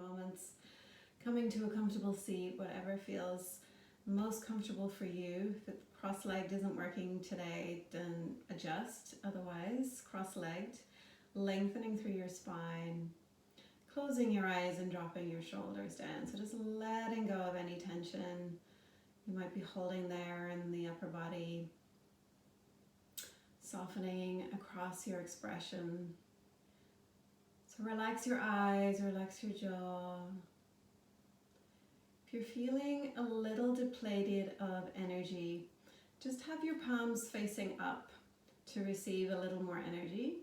moments, coming to a comfortable seat, whatever feels most comfortable for you. If the cross-legged isn't working today, then adjust. Otherwise, cross-legged, lengthening through your spine, closing your eyes and dropping your shoulders down. So just letting go of any tension you might be holding there in the upper body, softening across your expression. So relax your eyes, relax your jaw. If you're feeling a little depleted of energy, just have your palms facing up to receive a little more energy.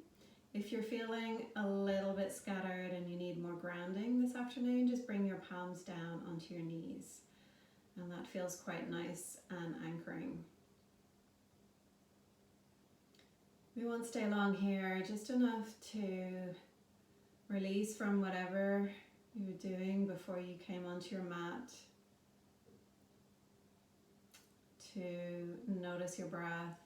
If you're feeling a little bit scattered and you need more grounding this afternoon, just bring your palms down onto your knees. And that feels quite nice and anchoring. We won't stay long here, just enough to release from whatever you were doing before you came onto your mat. To notice your breath.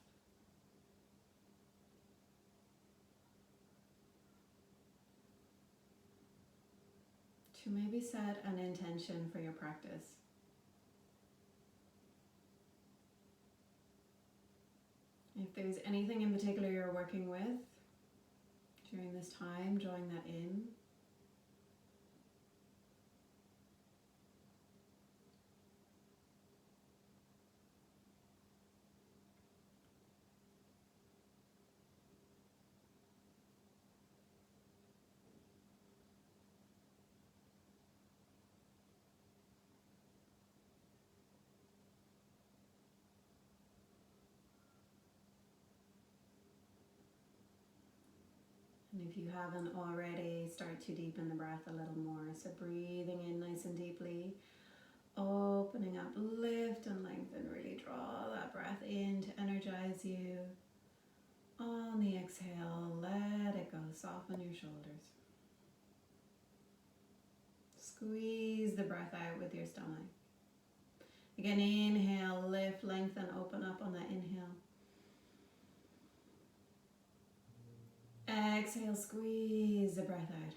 To maybe set an intention for your practice. If there's anything in particular you're working with during this time, drawing that in. And if you haven't already, start to deepen the breath a little more. So breathing in nice and deeply, opening up, lift and lengthen. Really draw that breath in to energize you. On the exhale, let it go. Soften your shoulders. Squeeze the breath out with your stomach. Again, inhale, lift, lengthen, open up on that inhale. Exhale, squeeze the breath out.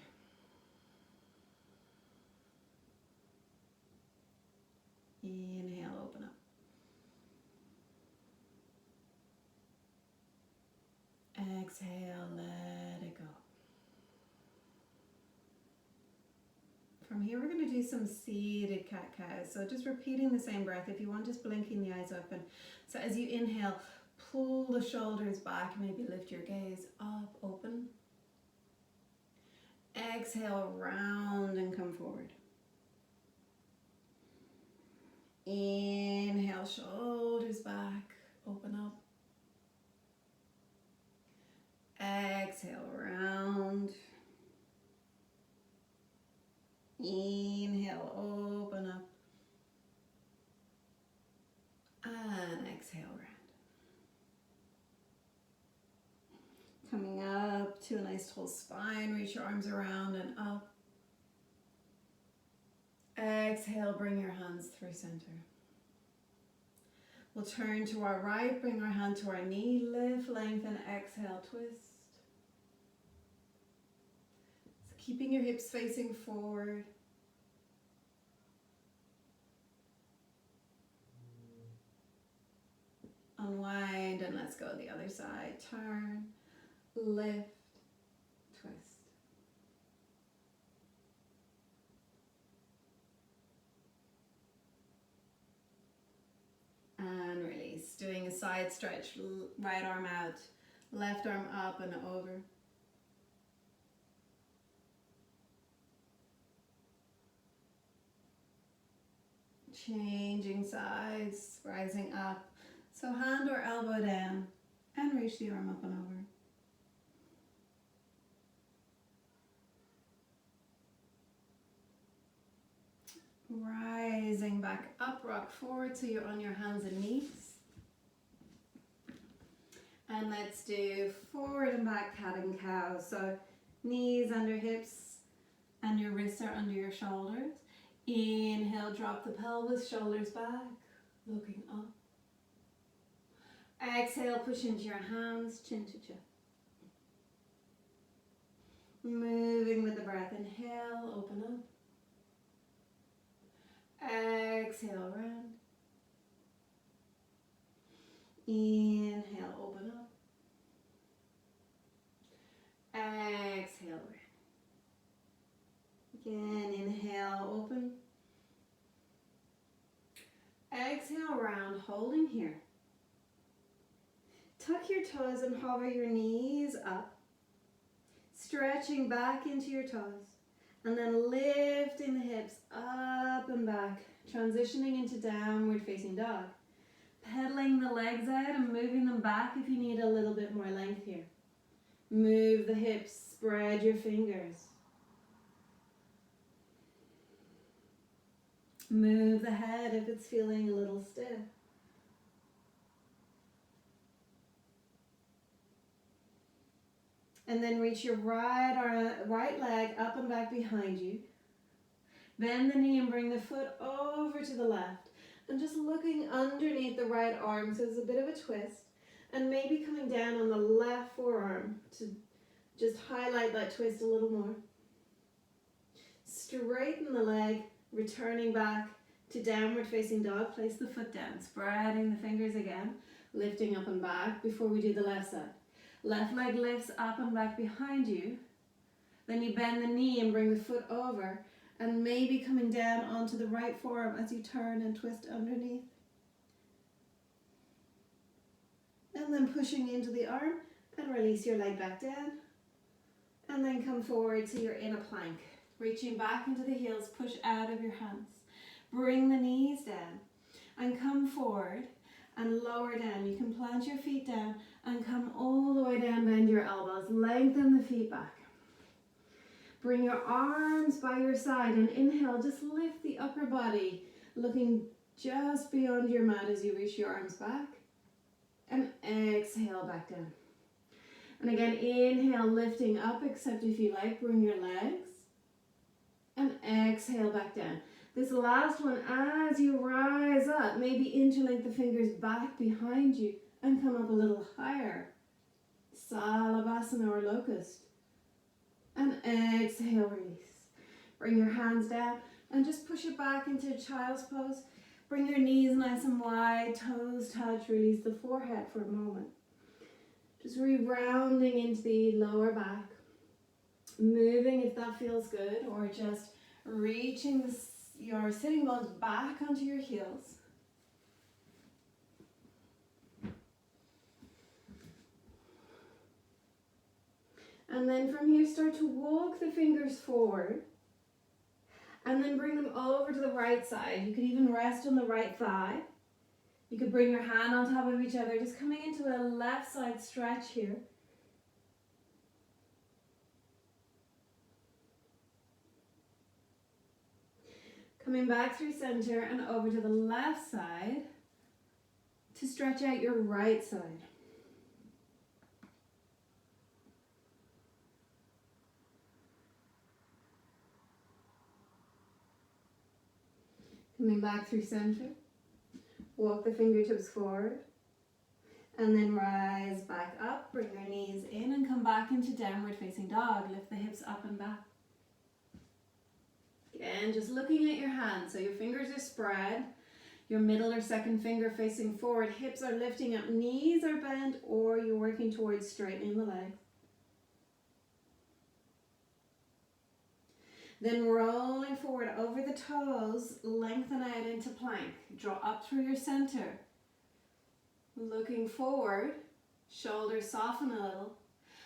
Inhale, open up. Exhale, let it go. From here, we're going to do some seated cat-cow. So just repeating the same breath. If you want, just blinking the eyes open. So as you inhale, pull the shoulders back, maybe lift your gaze up, open. Exhale, round and come forward. Inhale, shoulders back, open up. Exhale, round. Inhale, open up. And exhale, round. Coming up to a nice tall spine, reach your arms around and up. Exhale, bring your hands through center. We'll turn to our right, bring our hand to our knee, lift, lengthen, exhale, twist. So keeping your hips facing forward. Unwind and let's go the other side. Turn, lift, twist. And release. Doing a side stretch, right arm out, left arm up and over. Changing sides, rising up. So hand or elbow down and reach the arm up and over. Rising back up, rock forward so you're on your hands and knees. And let's do forward and back cat and cow. So knees under hips and your wrists are under your shoulders. Inhale, drop the pelvis, shoulders back, looking up. Exhale, push into your hands, chin to chin. Moving with the breath. Inhale, open up. Inhale, open up. Exhale, again, inhale, open. Exhale, round, holding here. Tuck your toes and hover your knees up. Stretching back into your toes. And then lifting the hips up and back. Transitioning into downward facing dog. Pedaling the legs out and moving them back if you need a little bit more length here. Move the hips, spread your fingers. Move the head if it's feeling a little stiff. And then reach your right leg up and back behind you. Bend the knee and bring the foot over to the left. And just looking underneath the right arm, so there's a bit of a twist. And maybe coming down on the left forearm to just highlight that twist a little more. Straighten the leg, returning back to downward facing dog. Place the foot down, spreading the fingers again, lifting up and back before we do the left side. Left leg lifts up and back behind you. Then you bend the knee and bring the foot over, and maybe coming down onto the right forearm as you turn and twist underneath. And then pushing into the arm and release your leg back down. And then come forward so you're in a plank. Reaching back into the heels, push out of your hands. Bring the knees down and come forward and lower down. You can plant your feet down and come all the way down, bend your elbows, lengthen the feet back. Bring your arms by your side and inhale, just lift the upper body, looking just beyond your mat as you reach your arms back. And exhale back down. And again, inhale, lifting up, except if you like, bring your legs. And exhale back down. This last one, as you rise up, maybe interlink the fingers back behind you and come up a little higher. Salabhasana or locust. And exhale, release. Bring your hands down and just push it back into child's pose. Bring your knees nice and wide, toes touch, release the forehead for a moment. Just re-rounding into the lower back. Moving if that feels good, or just reaching your sitting bones back onto your heels. And then from here, start to walk the fingers forward. And then bring them over to the right side. You could even rest on the right thigh. You could bring your hand on top of each other, just coming into a left side stretch here. Coming back through center and over to the left side to stretch out your right side. Coming back through center, walk the fingertips forward, and then rise back up, bring your knees in and come back into downward facing dog. Lift the hips up and back. Again, just looking at your hands, so your fingers are spread, your middle or second finger facing forward, hips are lifting up, knees are bent, or you're working towards straightening the legs. Then rolling forward over the toes, lengthen out into plank. Draw up through your center. Looking forward, shoulders soften a little.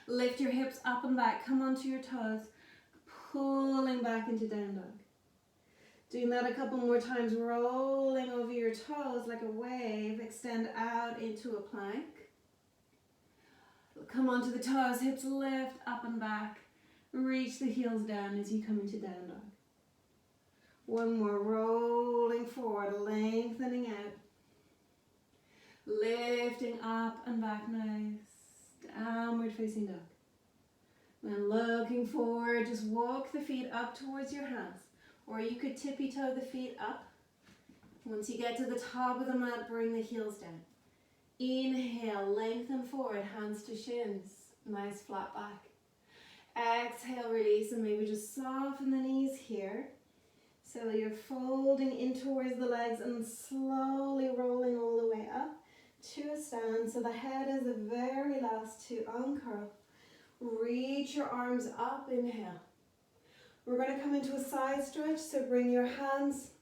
Lift your hips up and back, come onto your toes, pulling back into down dog. Doing that a couple more times, rolling over your toes like a wave, extend out into a plank. Come onto the toes, hips lift up and back. Reach the heels down as you come into down dog. One more, rolling forward, lengthening out. Lifting up and back, nice. Downward facing dog. And looking forward, just walk the feet up towards your hands. Or you could tippy toe the feet up. Once you get to the top of the mat, bring the heels down. Inhale, lengthen forward, hands to shins. Nice flat back. Exhale, release, and maybe just soften the knees here. So you're folding in towards the legs and slowly rolling all the way up. to a stand. So the head is the very last to uncurl. Reach your arms up, inhale. We're going to come into a side stretch, so bring your hands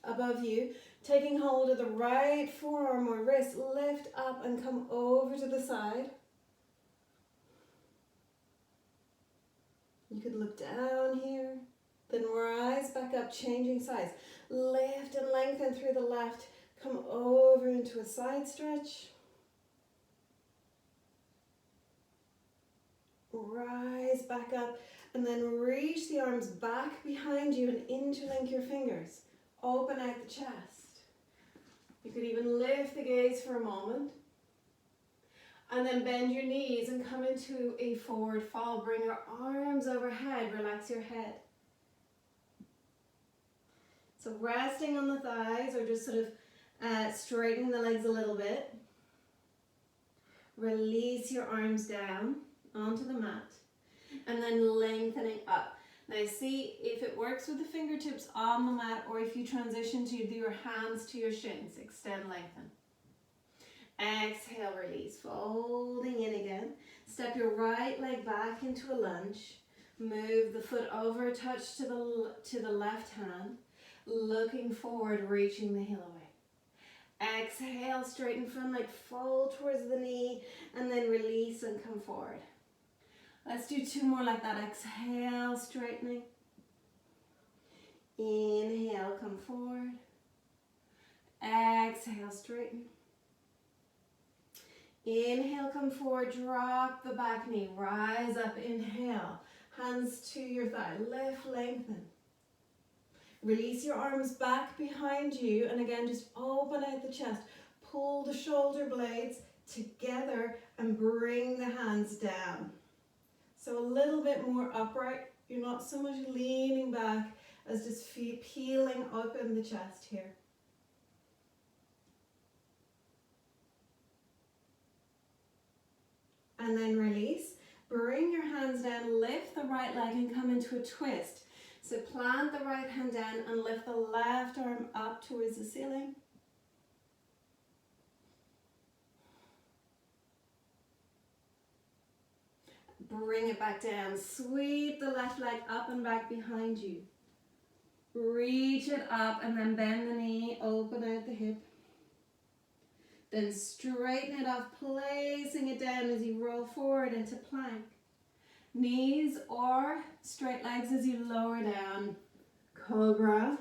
above you, taking hold of the right forearm or wrist, lift up and come over to the side. You could look down here, then rise back up, changing sides. Lift and lengthen through the left, come over into a side stretch. Rise back up and then reach the arms back behind you and interlink your fingers. Open out the chest. You could even lift the gaze for a moment. And then bend your knees and come into a forward fold. Bring your arms overhead, relax your head. So resting on the thighs or just sort of straightening the legs a little bit. Release your arms down onto the mat and then lengthening up. Now see if it works with the fingertips on the mat or if you transition to your hands to your shins. Extend, lengthen. Exhale, release, folding in again. Step your right leg back into a lunge. Move the foot over, touch to the left hand. Looking forward, reaching the heel away. Exhale, straighten front leg, fold towards the knee, and then release and come forward. Let's do two more like that. Exhale, straightening. Inhale, come forward. Exhale, straighten. Inhale, come forward, drop the back knee, rise up, inhale. Hands to your thigh, lift, lengthen. Release your arms back behind you, and again, just open out the chest. Pull the shoulder blades together and bring the hands down. So a little bit more upright. You're not so much leaning back as just peeling open the chest here. And then release. Bring your hands down, lift the right leg and come into a twist. So plant the right hand down and lift the left arm up towards the ceiling. Bring it back down. Sweep the left leg up and back behind you. Reach it up and then bend the knee, open out the hip. Then straighten it off, placing it down as you roll forward into plank. Knees or straight legs as you lower down. Cobra,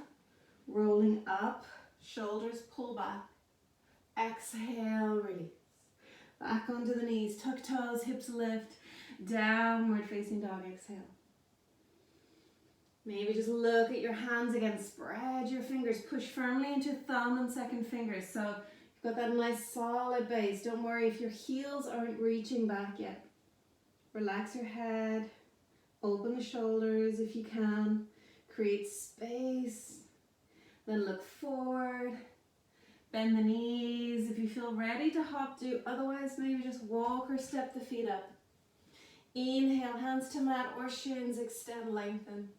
rolling up, shoulders pull back. Exhale, release. Back onto the knees, tuck toes, hips lift. Downward facing dog, exhale. Maybe just look at your hands again. Spread your fingers, push firmly into thumb and second fingers. So you've got that nice solid base. Don't worry if your heels aren't reaching back yet. Relax your head, open the shoulders if you can, create space, then look forward, bend the knees. If you feel ready to hop, do. Otherwise, maybe just walk or step the feet up. Inhale, hands to mat or shins, extend, lengthen.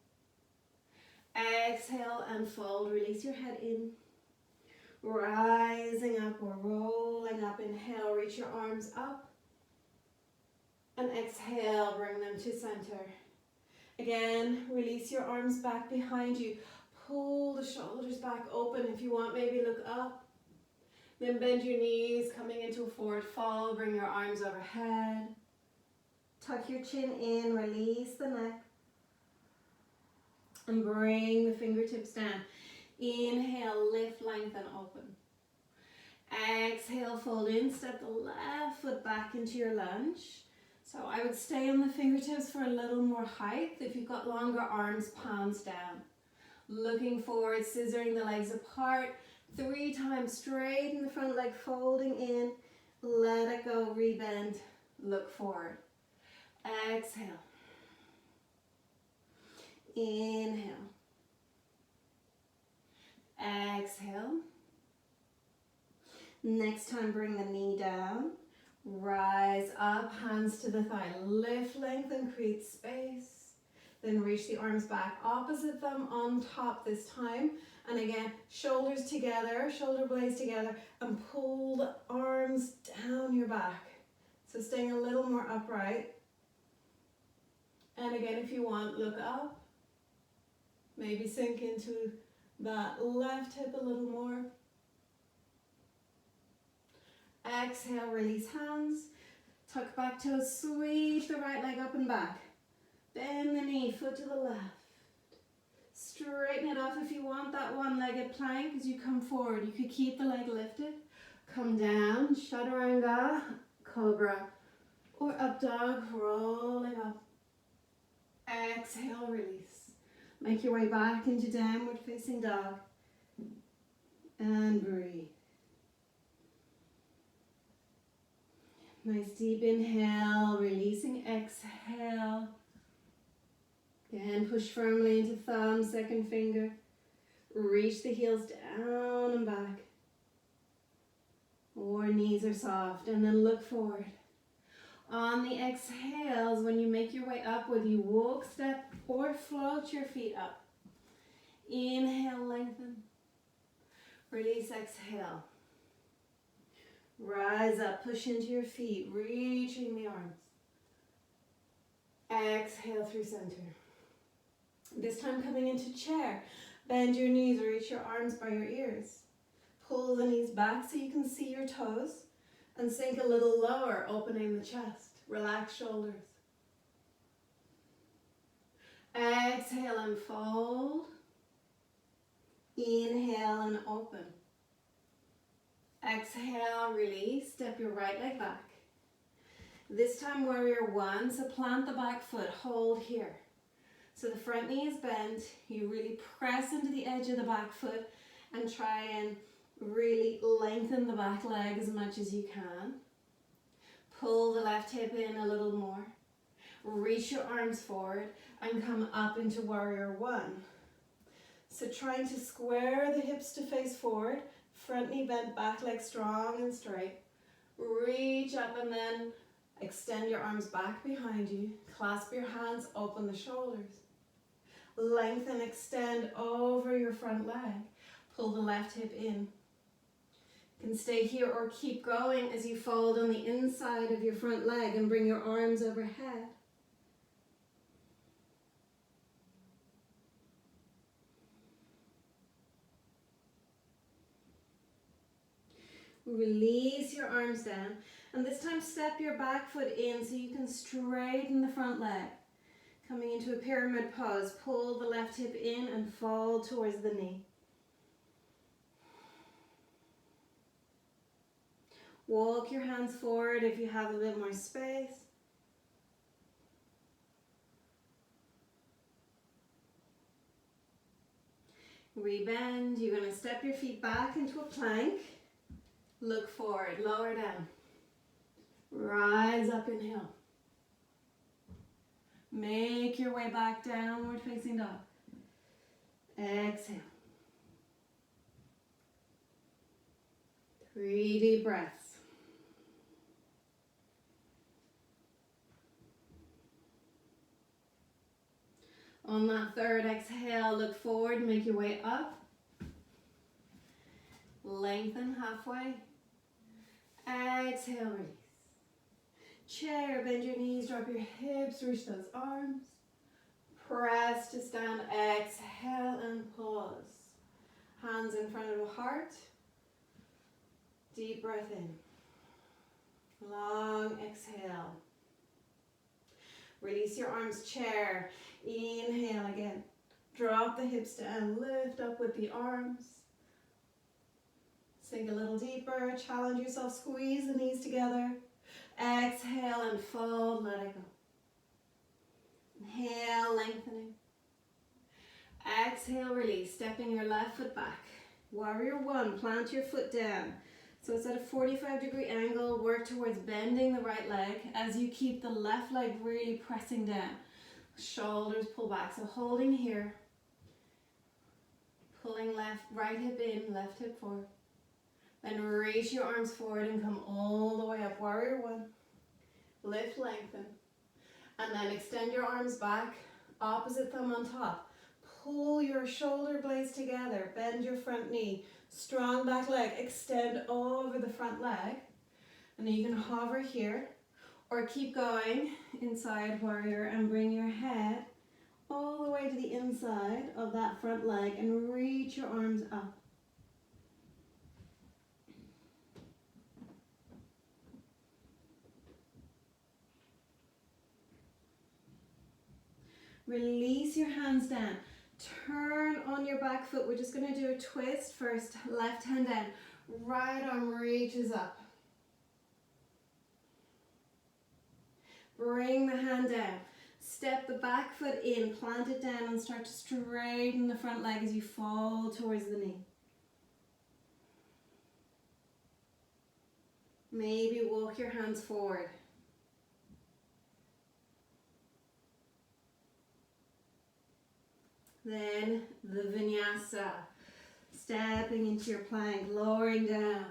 Exhale and fold, release your head in. Rising up or rolling up, inhale, reach your arms up. And exhale, bring them to center. Again, release your arms back behind you. Pull the shoulders back open. If you want, maybe look up. Then bend your knees, coming into a forward fold. Bring your arms overhead. Tuck your chin in, release the neck. And bring the fingertips down. Inhale, lift, lengthen, open. Exhale, fold in. Step the left foot back into your lunge. So I would stay on the fingertips for a little more height. If you've got longer arms, palms down. Looking forward, scissoring the legs apart. 3 times, straighten the front leg, folding in. Let it go, rebend, look forward. Exhale. Inhale. Exhale. Next time, bring the knee down. Rise up, hands to the thigh. Lift, lengthen, create space. Then reach the arms back, opposite them on top this time. And again, shoulders together, shoulder blades together, and pull the arms down your back. So staying a little more upright. And again, if you want, look up. Maybe sink into that left hip a little more. Exhale, release hands. Tuck back toes, sweep the right leg up and back. Bend the knee, foot to the left. Straighten it off if you want that one-legged plank as you come forward. You could keep the leg lifted. Come down, chaturanga, cobra, or up dog, rolling up. Exhale, release. Make your way back into downward facing dog. And breathe. Nice deep inhale, releasing exhale. Again, push firmly into thumb, second finger. Reach the heels down and back. Or knees are soft, and then look forward. On the exhales, when you make your way up, whether you walk, step, or float your feet up. Inhale, lengthen. Release, exhale. Rise up, push into your feet, reaching the arms. Exhale through center. This time coming into chair. Bend your knees, reach your arms by your ears. Pull the knees back so you can see your toes. And sink a little lower, opening the chest. Relax shoulders. Exhale and fold. Inhale and open. Exhale, release. Step your right leg back. This time warrior one, so plant the back foot, hold here. So the front knee is bent, you really press into the edge of the back foot and try and really lengthen the back leg as much as you can. Pull the left hip in a little more. Reach your arms forward and come up into warrior one. So trying to square the hips to face forward, front knee bent, back leg strong and straight. Reach up and then extend your arms back behind you. Clasp your hands, open the shoulders. Lengthen, extend over your front leg. Pull the left hip in. You can stay here or keep going as you fold on the inside of your front leg and bring your arms overhead. Release your arms down, and this time step your back foot in so you can straighten the front leg. Coming into a pyramid pose, pull the left hip in and fold towards the knee. Walk your hands forward if you have a bit more space. Rebend, you're going to step your feet back into a plank. Look forward, lower down. Rise up, inhale. Make your way back, downward facing dog. Exhale. 3 deep breaths. On that third exhale, look forward, make your way up. Lengthen halfway. Exhale, release. Chair, bend your knees, drop your hips, reach those arms. Press to stand, exhale and pause. Hands in front of the heart. Deep breath in. Long exhale. Release your arms, chair. Inhale again. Drop the hips down, lift up with the arms. Sink a little deeper, challenge yourself, squeeze the knees together. Exhale and fold, let it go. Inhale, lengthening. Exhale, release, stepping your left foot back. Warrior one, plant your foot down. So it's at a 45-degree angle, work towards bending the right leg as you keep the left leg really pressing down. Shoulders pull back, so holding here. Pulling right hip in, left hip forward. Then reach your arms forward and come all the way up. Warrior one. Lift, lengthen. And then extend your arms back Opposite thumb on top. Pull your shoulder blades together. Bend your front knee. Strong back leg. Extend over the front leg. And then you can hover here or keep going inside warrior and bring your head all the way to the inside of that front leg and reach your arms up. Release your hands down. Turn on your back foot. We're just going to do a twist first. Left hand down. Right arm reaches up. Bring the hand down. Step the back foot in. Plant it down and start to straighten the front leg as you fall towards the knee. Maybe walk your hands forward. Then the Vinyasa. Stepping into your plank, lowering down.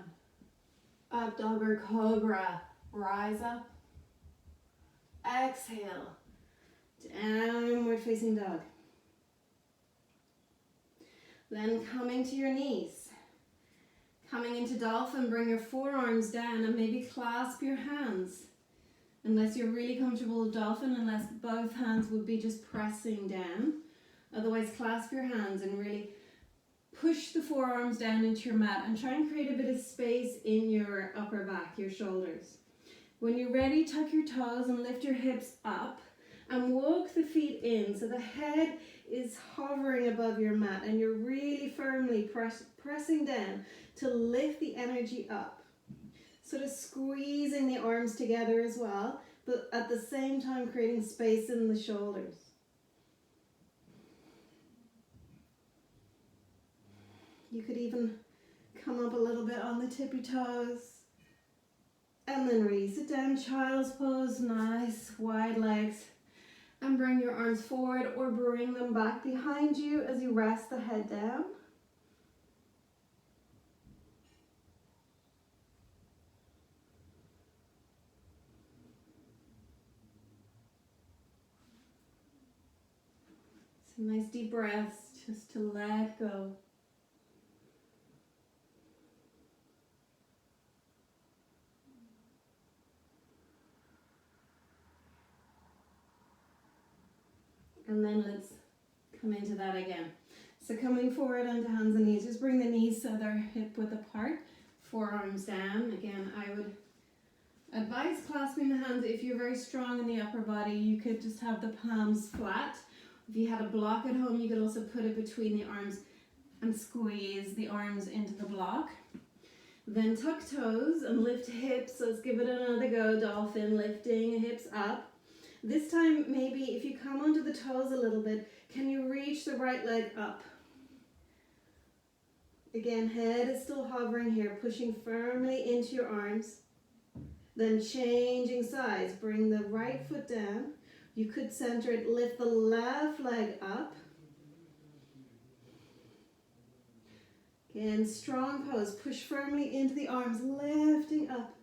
Up dog or cobra. Rise up. Exhale. Downward facing dog. Then coming to your knees. Coming into dolphin, bring your forearms down and maybe clasp your hands. Unless you're really comfortable with dolphin, unless both hands would be just pressing down. Otherwise, clasp your hands and really push the forearms down into your mat and try and create a bit of space in your upper back, your shoulders. When you're ready, tuck your toes and lift your hips up and walk the feet in so the head is hovering above your mat and you're really firmly pressing down to lift the energy up. Sort of squeezing the arms together as well, but at the same time creating space in the shoulders. You could even come up a little bit on the tippy toes. And then release it down, child's pose, nice wide legs. And bring your arms forward or bring them back behind you as you rest the head down. Some nice deep breaths just to let go. And then let's come into that again. So coming forward onto hands and knees, just bring the knees so they're hip width apart, forearms down. Again, I would advise clasping the hands. If you're very strong in the upper body, you could just have the palms flat. If you had a block at home, you could also put it between the arms and squeeze the arms into the block. Then tuck toes and lift hips. Let's give it another go. Dolphin, lifting hips up. This time, maybe if you come onto the toes a little bit, can you reach the right leg up? Again, head is still hovering here, pushing firmly into your arms. Then changing sides, bring the right foot down. You could center it, lift the left leg up. Again, strong pose, push firmly into the arms, lifting up.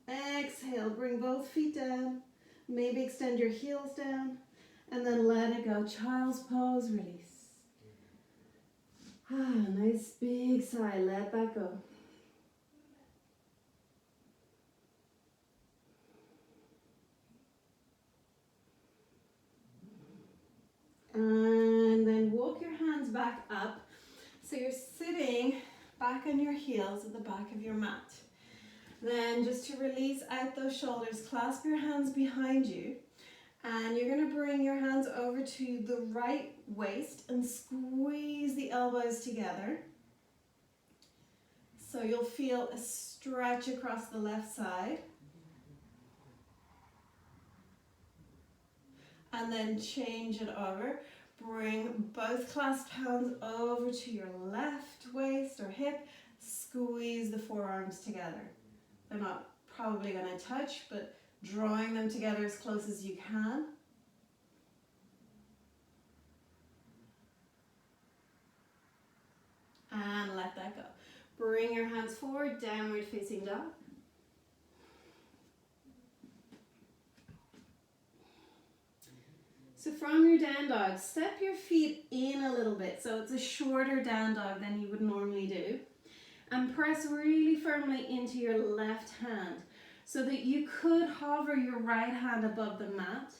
Exhale, bring both feet down. Maybe extend your heels down and then let it go. Child's pose, release. Nice big sigh, let that go. And then walk your hands back up. So you're sitting back on your heels at the back of your mat. Then just to release out those shoulders, clasp your hands behind you and you're going to bring your hands over to the right waist and squeeze the elbows together. So you'll feel a stretch across the left side. And then change it over. Bring both clasped hands over to your left waist or hip. Squeeze the forearms together. They're not probably going to touch, but drawing them together as close as you can. And let that go. Bring your hands forward, downward facing dog. So from your down dog, step your feet in a little bit. So it's a shorter down dog than you would normally do. And press really firmly into your left hand so that you could hover your right hand above the mat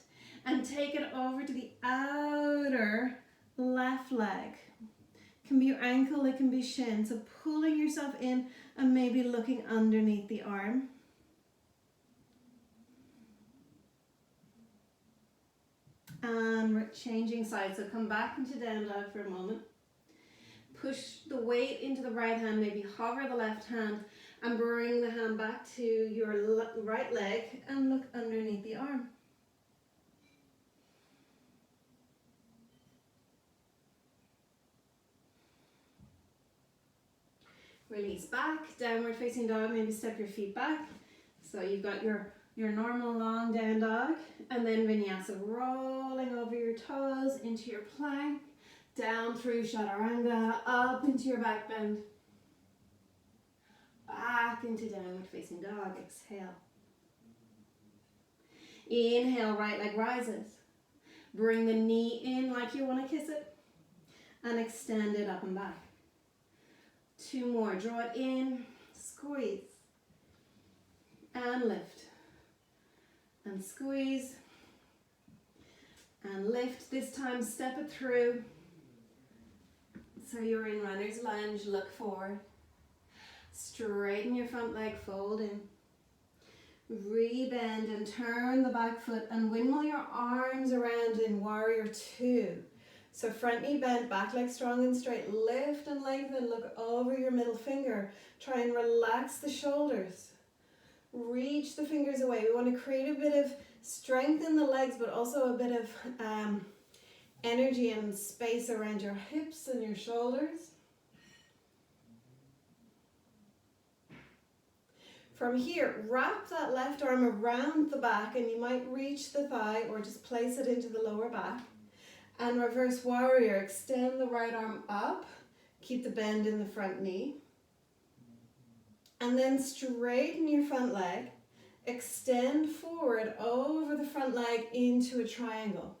and take it over to the outer left leg. It can be your ankle, it can be shin. So pulling yourself in and maybe looking underneath the arm. And we're changing sides. So come back into down dog for a moment. Push the weight into the right hand, maybe hover the left hand and bring the hand back to your right leg and look underneath the arm. Release back, downward facing dog, maybe step your feet back. So you've got your normal long down dog, and then Vinyasa, rolling over your toes into your plank, down through Chaturanga, up into your back bend, back into downward facing dog. Exhale. Inhale, right leg rises. Bring the knee in like you want to kiss it, and extend it up and back. 2 more. Draw it in, squeeze, and lift. And squeeze, and lift. This time step it through. So you're in runner's lunge, look forward. Straighten your front leg, fold in. Rebend and turn the back foot and windmill your arms around in warrior 2. So front knee bent, back leg strong and straight. Lift and lengthen, look over your middle finger. Try and relax the shoulders. Reach the fingers away. We want to create a bit of strength in the legs, but also a bit of energy and space around your hips and your shoulders. From here, wrap that left arm around the back, and you might reach the thigh or just place it into the lower back. And reverse warrior, extend the right arm up, keep the bend in the front knee. And then straighten your front leg, extend forward over the front leg into a triangle.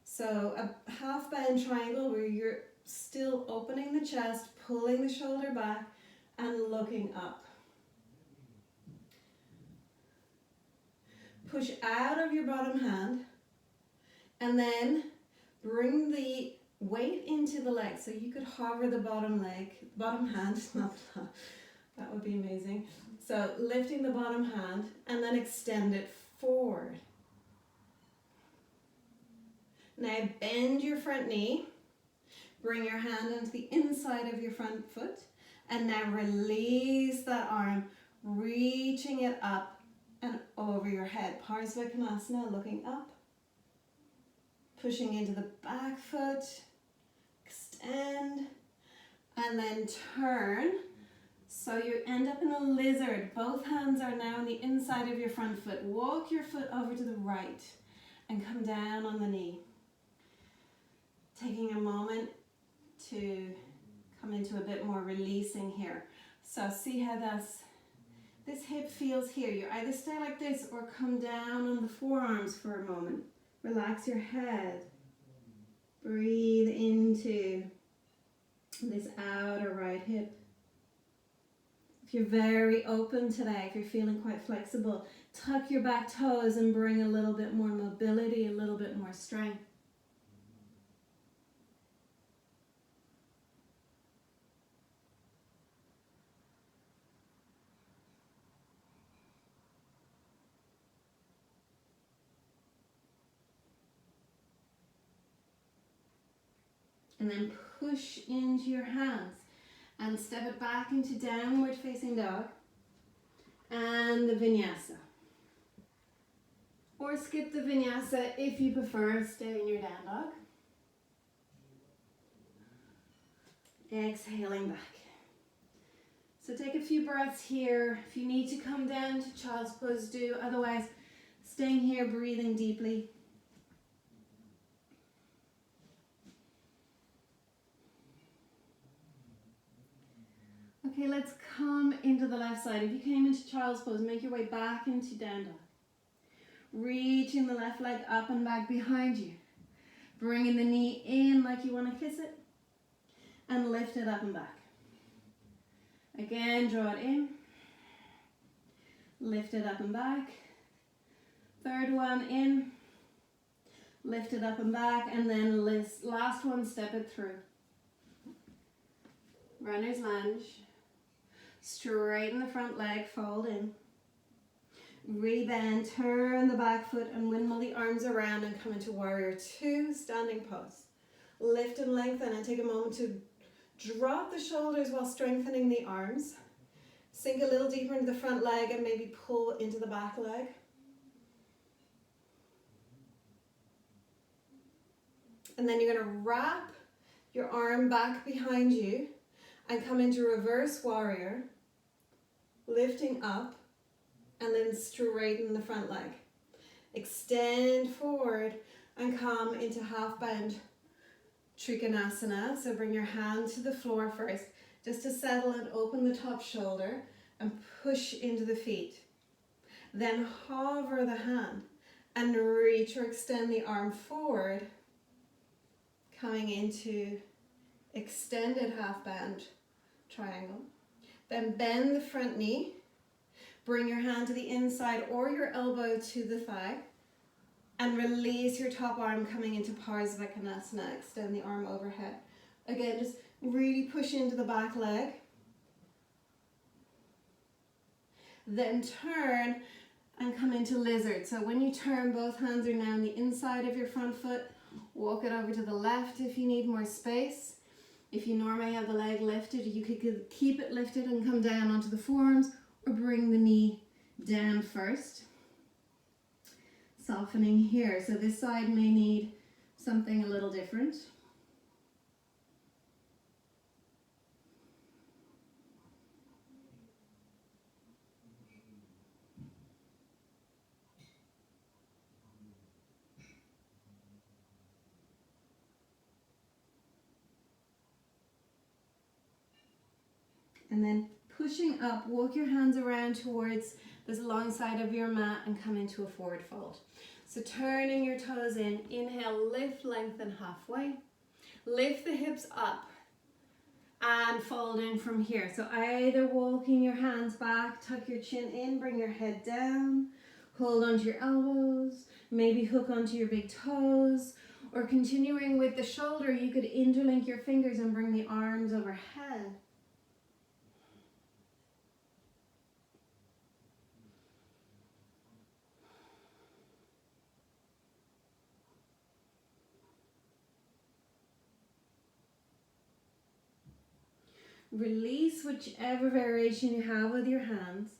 So a half bend triangle where you're still opening the chest, pulling the shoulder back and looking up. Push out of your bottom hand and then bring the weight into the leg. So you could hover the bottom hand, not that would be amazing. So lifting the bottom hand and then extend it forward. Now bend your front knee. Bring your hand onto the inside of your front foot. And now release that arm, reaching it up and over your head. Parsvakonasana, looking up. Pushing into the back foot. Extend. And then turn. So you end up in a lizard. Both hands are now on the inside of your front foot. Walk your foot over to the right and come down on the knee. Taking a moment to come into a bit more releasing here. So see how this hip feels here. You either stay like this or come down on the forearms for a moment. Relax your head. Breathe into this outer right hip. If you're very open today, if you're feeling quite flexible, tuck your back toes and bring a little bit more mobility, a little bit more strength. And then push into your hands and step it back into downward facing dog and the Vinyasa. Or skip the Vinyasa if you prefer, stay in your down dog. Exhaling back. So take a few breaths here. If you need to come down to child's pose, do. Otherwise, staying here, breathing deeply. Okay, let's come into the left side. If you came into child's pose, make your way back into down dog. Reaching the left leg up and back behind you. Bringing the knee in like you want to kiss it. And lift it up and back. Again, draw it in. Lift it up and back. Third one in. Lift it up and back. And then last one, step it through. Runner's lunge. Straighten the front leg, fold in. Rebend, turn the back foot and windmill the arms around and come into warrior two, standing pose. Lift and lengthen and take a moment to drop the shoulders while strengthening the arms. Sink a little deeper into the front leg and maybe pull into the back leg. And then you're going to wrap your arm back behind you and come into reverse warrior, lifting up. And then straighten the front leg. Extend forward and come into half bend Trikonasana. So bring your hand to the floor first, just to settle and open the top shoulder and push into the feet. Then hover the hand and reach or extend the arm forward, coming into extended half bend triangle. Then bend the front knee. Bring your hand to the inside or your elbow to the thigh and release your top arm coming into Parsvakonasana. Extend the arm overhead. Again, just really push into the back leg. Then turn and come into lizard. So when you turn, both hands are now on the inside of your front foot. Walk it over to the left if you need more space. If you normally have the leg lifted, you could keep it lifted and come down onto the forearms, or bring the knee down first. Softening here. So this side may need something a little different. And then pushing up, walk your hands around towards this long side of your mat and come into a forward fold. So turning your toes in, inhale, lift, lengthen halfway. Lift the hips up and fold in from here. So either walking your hands back, tuck your chin in, bring your head down, hold onto your elbows, maybe hook onto your big toes, or continuing with the shoulder, you could interlink your fingers and bring the arms overhead. Release whichever variation you have with your hands.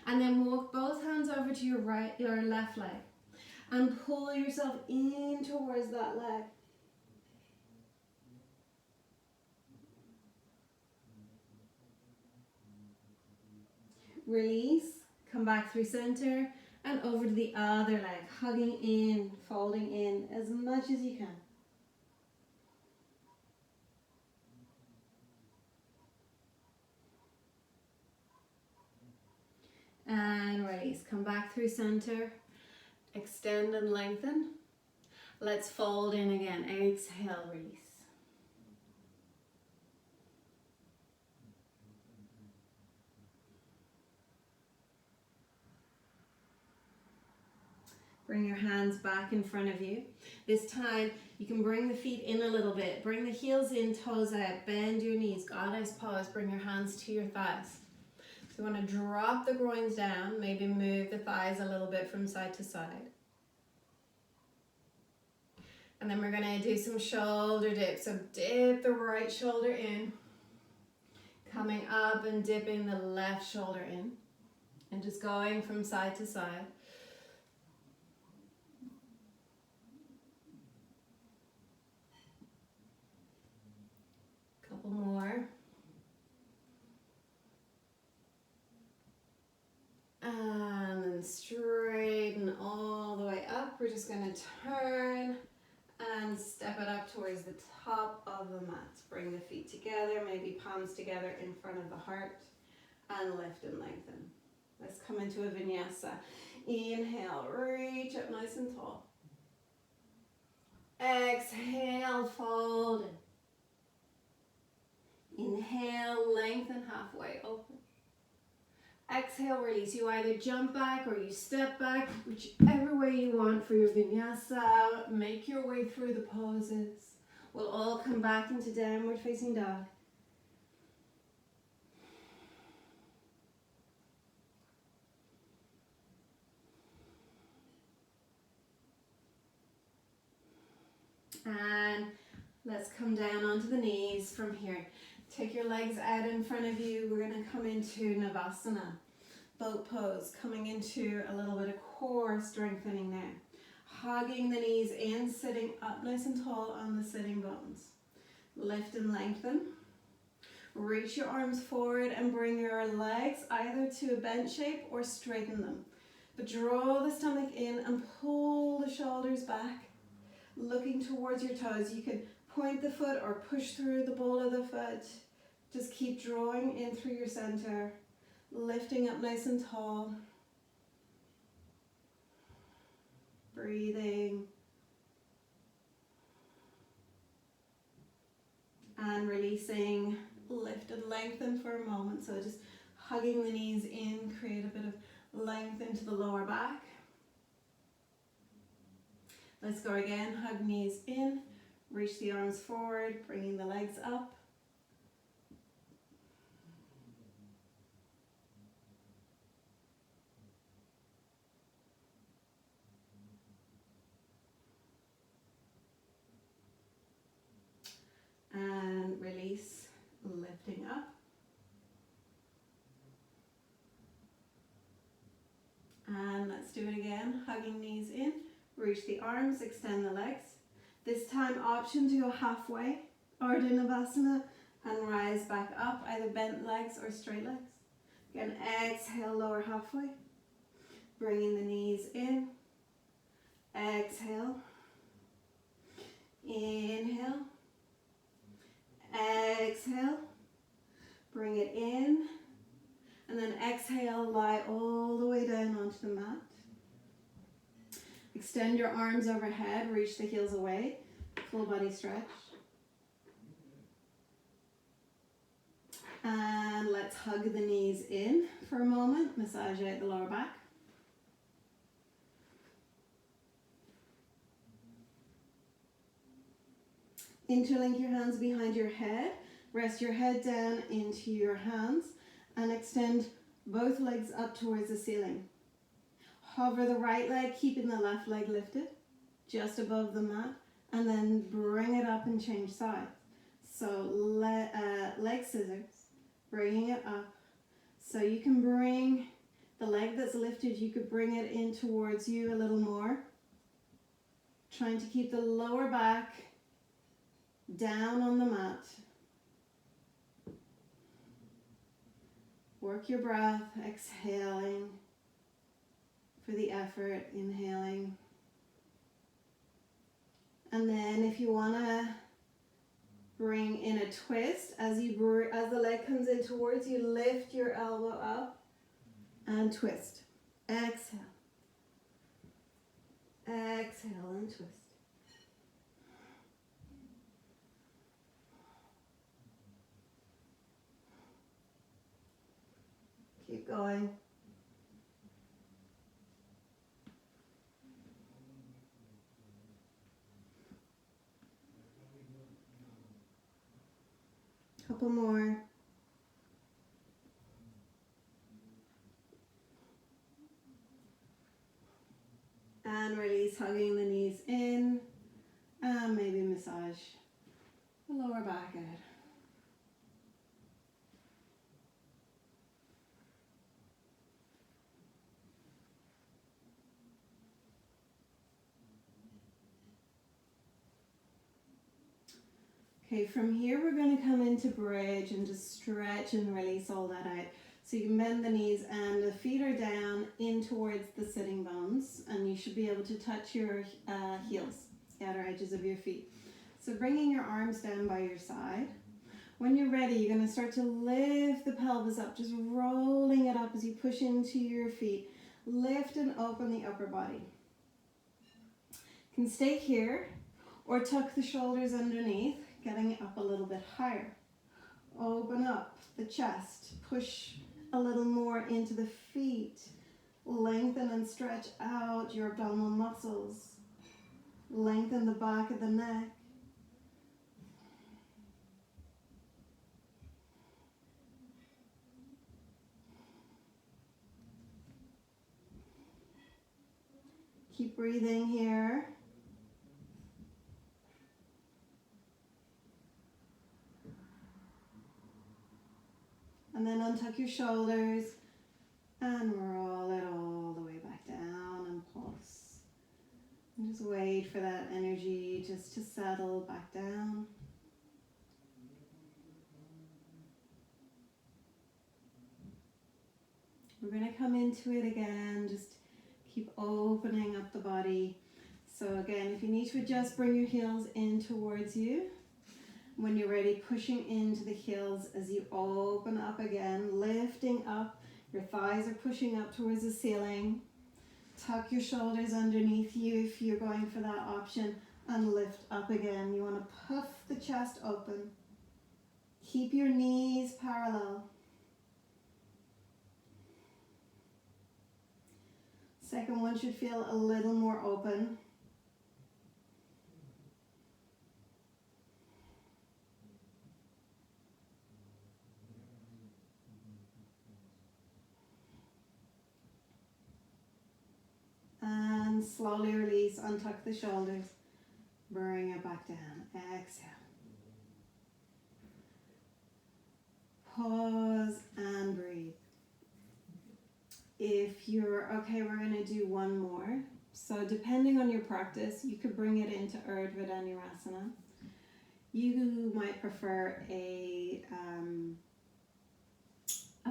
And then walk both hands over to your left leg. And pull yourself in towards that leg. Release, come back through center and over to the other leg. Hugging in, folding in as much as you can. And release. Come back through center. Extend and lengthen. Let's fold in again. Exhale, release. Bring your hands back in front of you. This time, you can bring the feet in a little bit. Bring the heels in, toes out. Bend your knees. Goddess pose. Bring your hands to your thighs. So you want to drop the groins down, maybe move the thighs a little bit from side to side. And then we're going to do some shoulder dips. So dip the right shoulder in, coming up and dipping the left shoulder in, and just going from side to side. Couple more. And then straighten all the way up. We're just going to turn and step it up towards the top of the mat. Bring the feet together, maybe palms together in front of the heart, and lift and lengthen. Let's come into a vinyasa. Inhale, reach up nice and tall. Exhale, fold in. Inhale, lengthen halfway, open. Exhale, release. You either jump back or you step back, whichever way you want for your vinyasa. Make your way through the poses. We'll all come back into downward facing dog. And let's come down onto the knees from here. Take your legs out in front of you. We're going to come into Navasana, boat pose, coming into a little bit of core strengthening now. Hugging the knees in, sitting up nice and tall on the sitting bones. Lift and lengthen. Reach your arms forward and bring your legs either to a bent shape or straighten them. But draw the stomach in and pull the shoulders back. Looking towards your toes. You can point the foot or push through the ball of the foot. Just keep drawing in through your center. Lifting up nice and tall. Breathing. And releasing. Lift and lengthen for a moment. So just hugging the knees in. Create a bit of length into the lower back. Let's go again. Hug knees in. Reach the arms forward, bringing the legs up. And release, lifting up. And let's do it again. Hugging knees in. Reach the arms, extend the legs. This time option to go halfway, Ardha Navasana, and rise back up, either bent legs or straight legs. Again, exhale, lower halfway. Bringing the knees in. Exhale. Inhale. Exhale. Bring it in. And then exhale, lie all the way down onto the mat. Extend your arms overhead, reach the heels away, full body stretch. And let's hug the knees in for a moment, massage out the lower back. Interlink your hands behind your head, rest your head down into your hands and extend both legs up towards the ceiling. Hover the right leg, keeping the left leg lifted, just above the mat, and then bring it up and change sides. So leg scissors, bringing it up. So you can bring the leg that's lifted, you could bring it in towards you a little more. Trying to keep the lower back down on the mat. Work your breath, exhaling. For the effort, inhaling. And then if you want to bring in a twist, as the leg comes in towards you, lift your elbow up and twist. Exhale. Exhale and twist. Keep going. Couple more. And release, hugging the knees in. And maybe massage the lower back out. Okay, from here we're going to come into bridge and just stretch and release all that out. So you can bend the knees and the feet are down in towards the sitting bones and you should be able to touch your heels, the outer edges of your feet. So bringing your arms down by your side. When you're ready, you're going to start to lift the pelvis up, just rolling it up as you push into your feet. Lift and open the upper body. You can stay here, Or tuck the shoulders underneath, getting up a little bit higher. Open up the chest, push a little more into the feet. Lengthen and stretch out your abdominal muscles. Lengthen the back of the neck. Keep breathing here. And then untuck your shoulders and roll it all the way back down and pulse. And just wait for that energy just to settle back down. We're going to come into it again, just keep opening up the body. So again, if you need to adjust, bring your heels in towards you. When you're ready, pushing into the heels as you open up again, lifting up. Your thighs are pushing up towards the ceiling. Tuck your shoulders underneath you if you're going for that option, and lift up again. You want to puff the chest open. Keep your knees parallel. Second one should feel a little more open. And slowly release, untuck the shoulders, bring it back down, exhale. Pause and breathe. If you're okay, we're going to do one more. So depending on your practice, you could bring it into Urdhva Dhanurasana. You might prefer a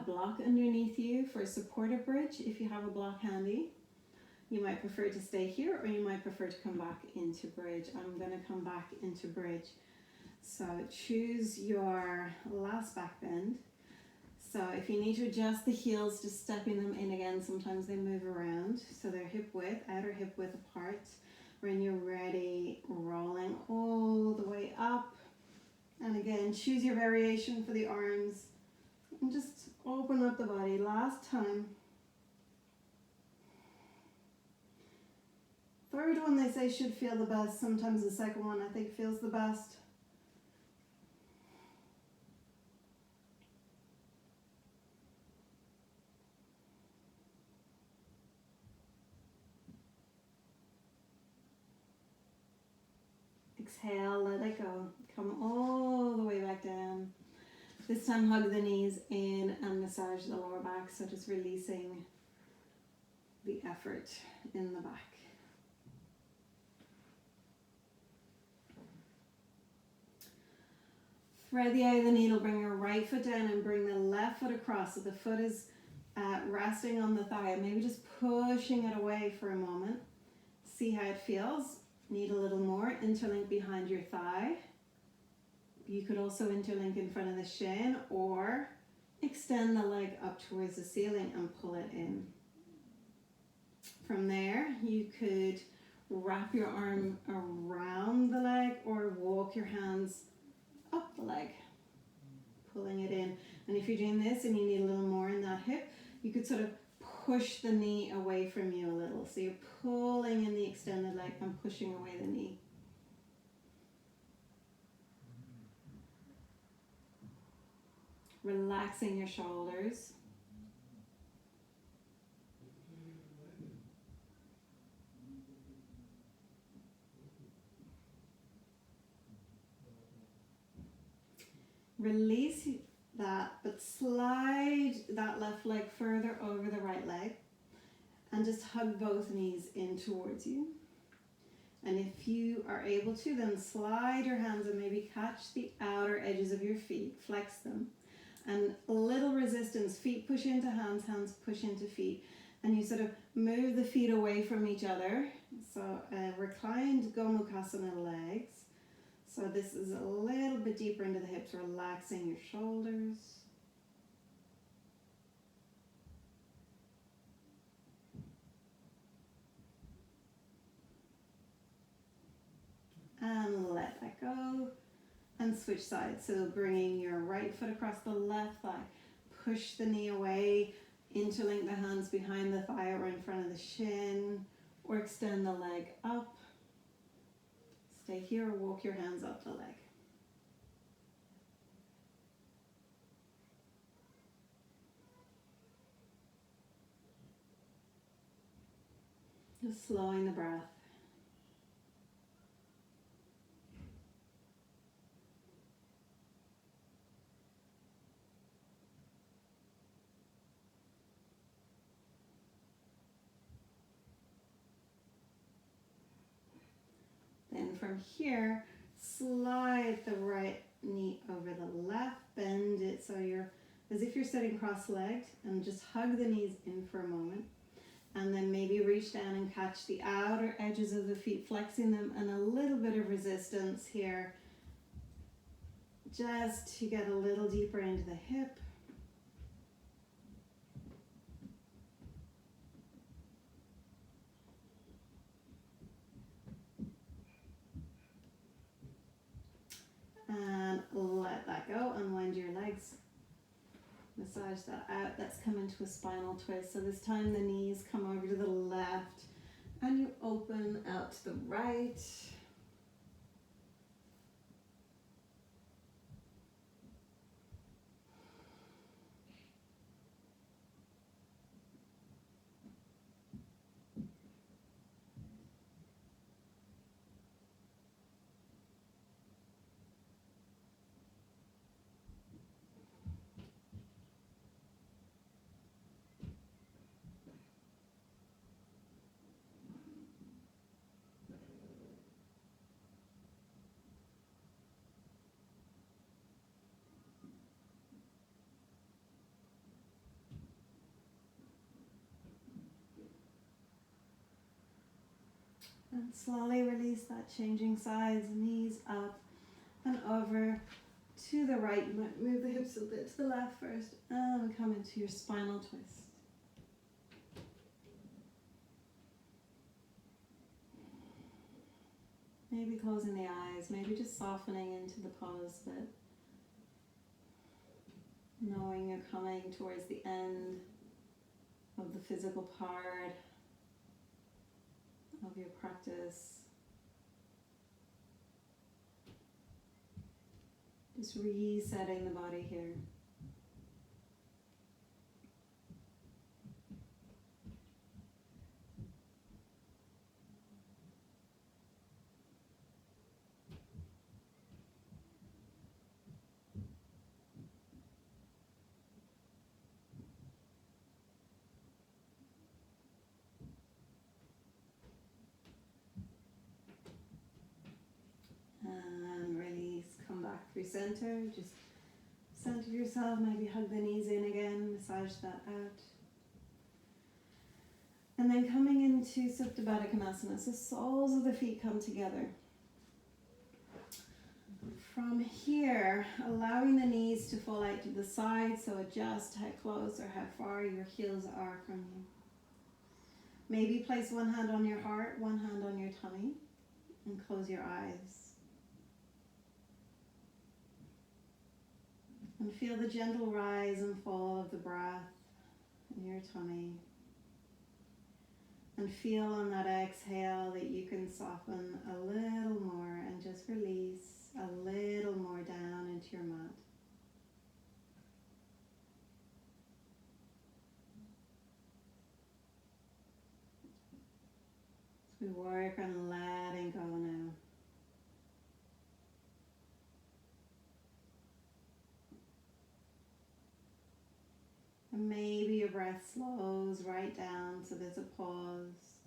block underneath you for a supportive bridge if you have a block handy. You might prefer to stay here, or you might prefer to come back into bridge. I'm going to come back into bridge. So choose your last back bend. So if you need to adjust the heels, just stepping them in again. Sometimes they move around. So they're hip width, outer hip width apart. When you're ready, rolling all the way up. And again, choose your variation for the arms. And just open up the body. Last time. Third one, they say, should feel the best. Sometimes the second one, I think, feels the best. Exhale, let it go. Come all the way back down. This time, hug the knees in and massage the lower back. So just releasing the effort in the back. Thread the eye of the needle, bring your right foot down and bring the left foot across. So the foot is resting on the thigh, and maybe just pushing it away for a moment. See how it feels. Need a little more. Interlink behind your thigh. You could also interlink in front of the shin, or extend the leg up towards the ceiling and pull it in. From there, you could wrap your arm around the leg or walk your hands up the leg, pulling it in. And if you're doing this and you need a little more in that hip, you could sort of push the knee away from you a little. So you're pulling in the extended leg and pushing away the knee. Relaxing your shoulders. Release that, but slide that left leg further over the right leg and just hug both knees in towards you. And if you are able to, then slide your hands and maybe catch the outer edges of your feet, flex them. And a little resistance, feet push into hands, hands push into feet. And you sort of move the feet away from each other. So reclined Gomukhasana legs. So this is a little bit deeper into the hips, relaxing your shoulders. and let that go and switch sides. So bringing your right foot across the left thigh, push the knee away, interlink the hands behind the thigh or in front of the shin, or extend the leg up. Stay here or walk your hands up the leg. Just slowing the breath. Then from here, slide the right knee over the left, bend it so you're as if you're sitting cross-legged, and just hug the knees in for a moment. And then maybe reach down and catch the outer edges of the feet, flexing them, and a little bit of resistance here, just to get a little deeper into the hip. And let that go, unwind your legs. Massage that out. Let's come into a spinal twist. So this time the knees come over to the left and you open out to the right. And slowly release that, changing sides, knees up and over to the right. You might move the hips a bit to the left first and come into your spinal twist. Maybe closing the eyes, maybe just softening into the pose, but knowing you're coming towards the end of the physical part of your practice. Just resetting the body here. And release, come back through center, just center yourself, maybe hug the knees in again, massage that out. And then coming into Supta Baddha Konasana, so soles of the feet come together. From here, allowing the knees to fall out to the side, so adjust how close or how far your heels are from you. Maybe place one hand on your heart, one hand on your tummy, and close your eyes. And feel the gentle rise and fall of the breath in your tummy. And feel on that exhale that you can soften a little more and just release a little more down into your mat. As we work on letting go now. And maybe your breath slows right down, so there's a pause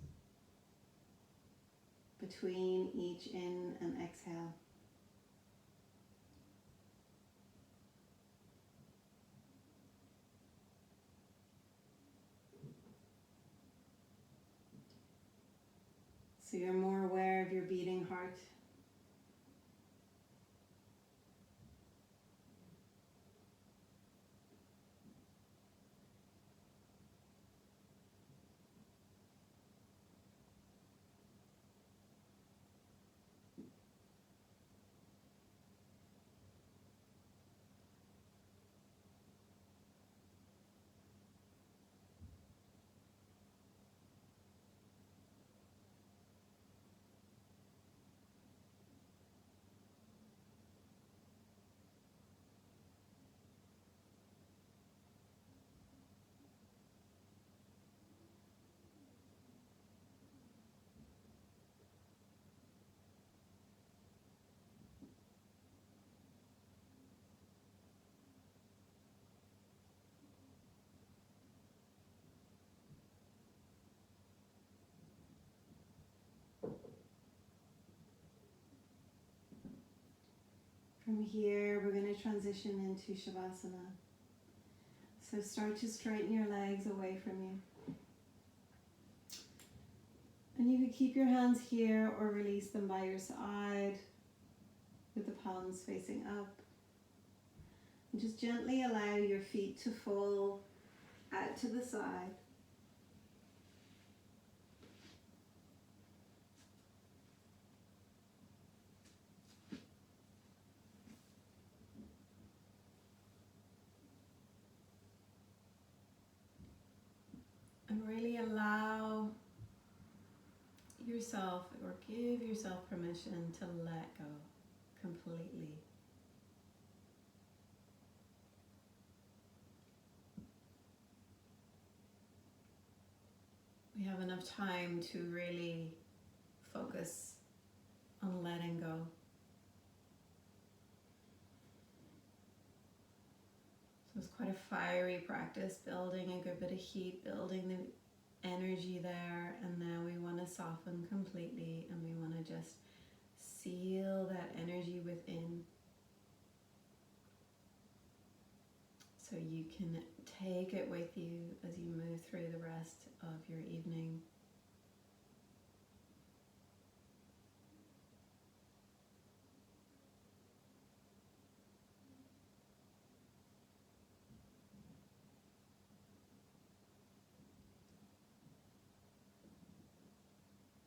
between each in and exhale. So you're more aware of your beating heart. From here, we're going to transition into Shavasana. So start to straighten your legs away from you. And you can keep your hands here or release them by your side with the palms facing up. And just gently allow your feet to fall out to the side. And really allow yourself or give yourself permission to let go completely. We have enough time to really focus on letting go. So it's quite a fiery practice, building a good bit of heat, building the energy there, and now we want to soften completely and we want to just seal that energy within. So you can take it with you as you move through the rest of your evening.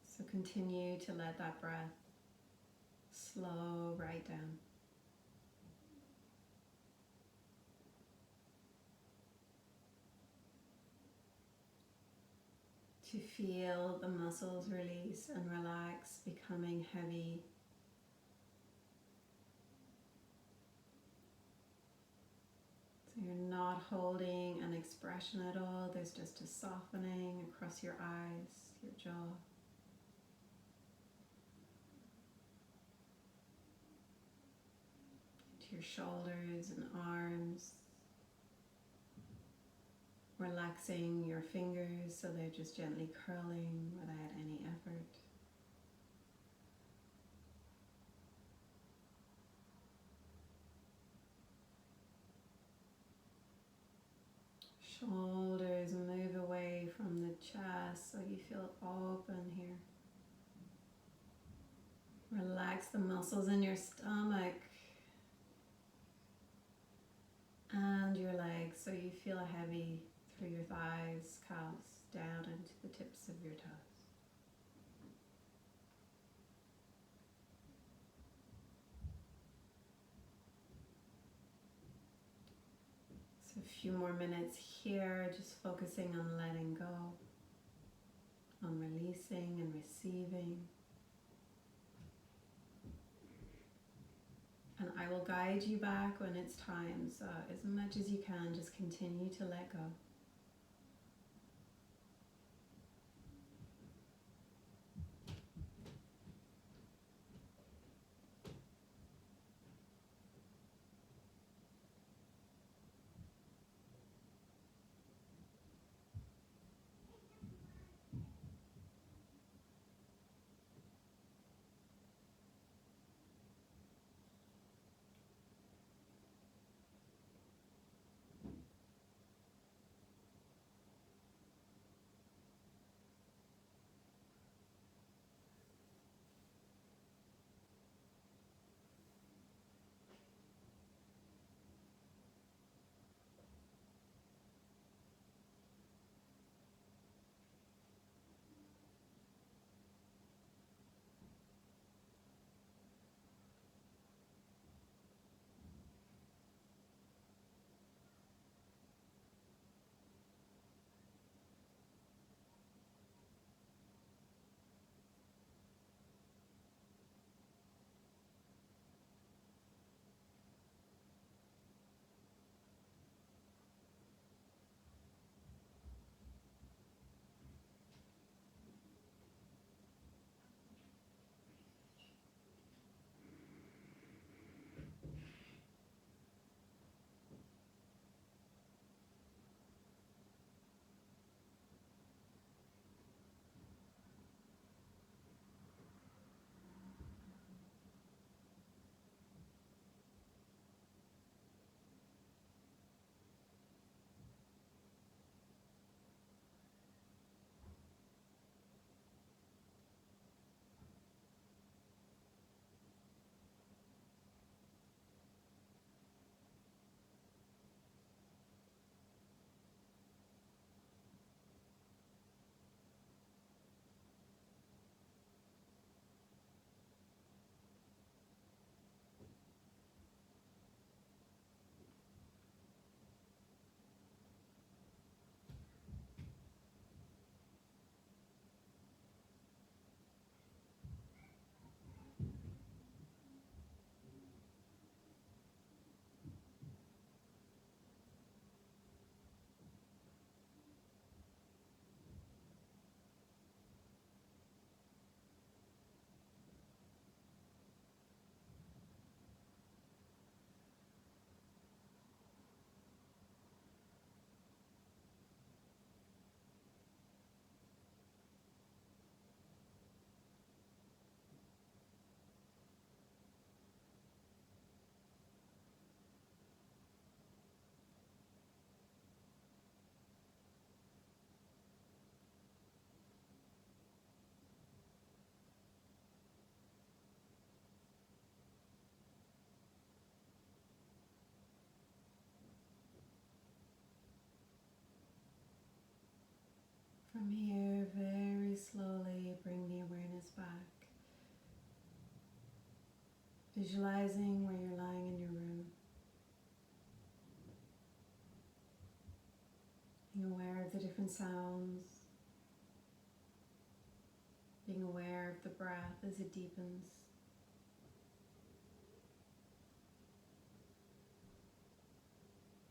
So continue to let that breath slow right down. To feel the muscles release and relax, becoming heavy. So you're not holding an expression at all, there's just a softening across your eyes, your jaw. To your shoulders and arms. Relaxing your fingers so they're just gently curling without any effort. Shoulders move away from the chest so you feel open here. Relax the muscles in your stomach and your legs so you feel heavy through your thighs, calves, down into the tips of your toes. So a few more minutes here, just focusing on letting go, on releasing and receiving. And I will guide you back when it's time, so as much as you can, just continue to let go. Visualizing where you're lying in your room. Being aware of the different sounds. Being aware of the breath as it deepens.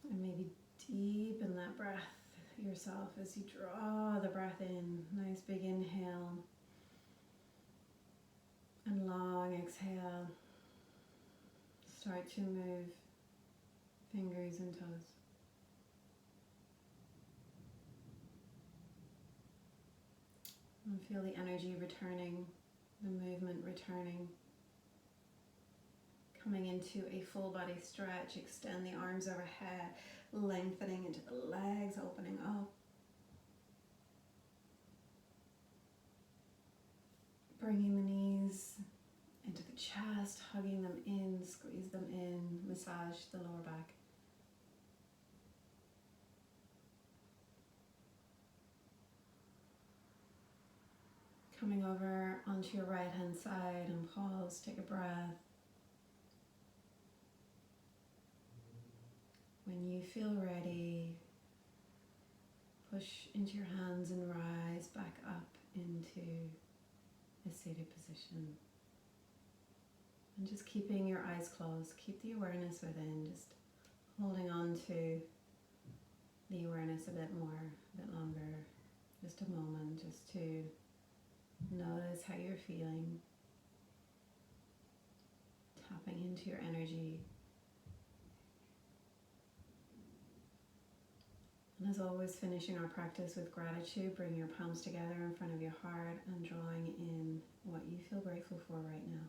And maybe deepen that breath yourself as you draw the breath in. Nice big inhale. And long exhale. Start to move fingers and toes. And feel the energy returning, the movement returning. Coming into a full body stretch. Extend the arms overhead, lengthening into the legs, opening up. Bringing the knees into the chest, hugging them in, squeeze them in, massage the lower back. Coming over onto your right hand side and pause, take a breath. When you feel ready, push into your hands and rise back up into a seated position. And just keeping your eyes closed, keep the awareness within, just holding on to the awareness a bit more, a bit longer, just a moment, just to notice how you're feeling, tapping into your energy. And as always, finishing our practice with gratitude, bring your palms together in front of your heart and drawing in what you feel grateful for right now.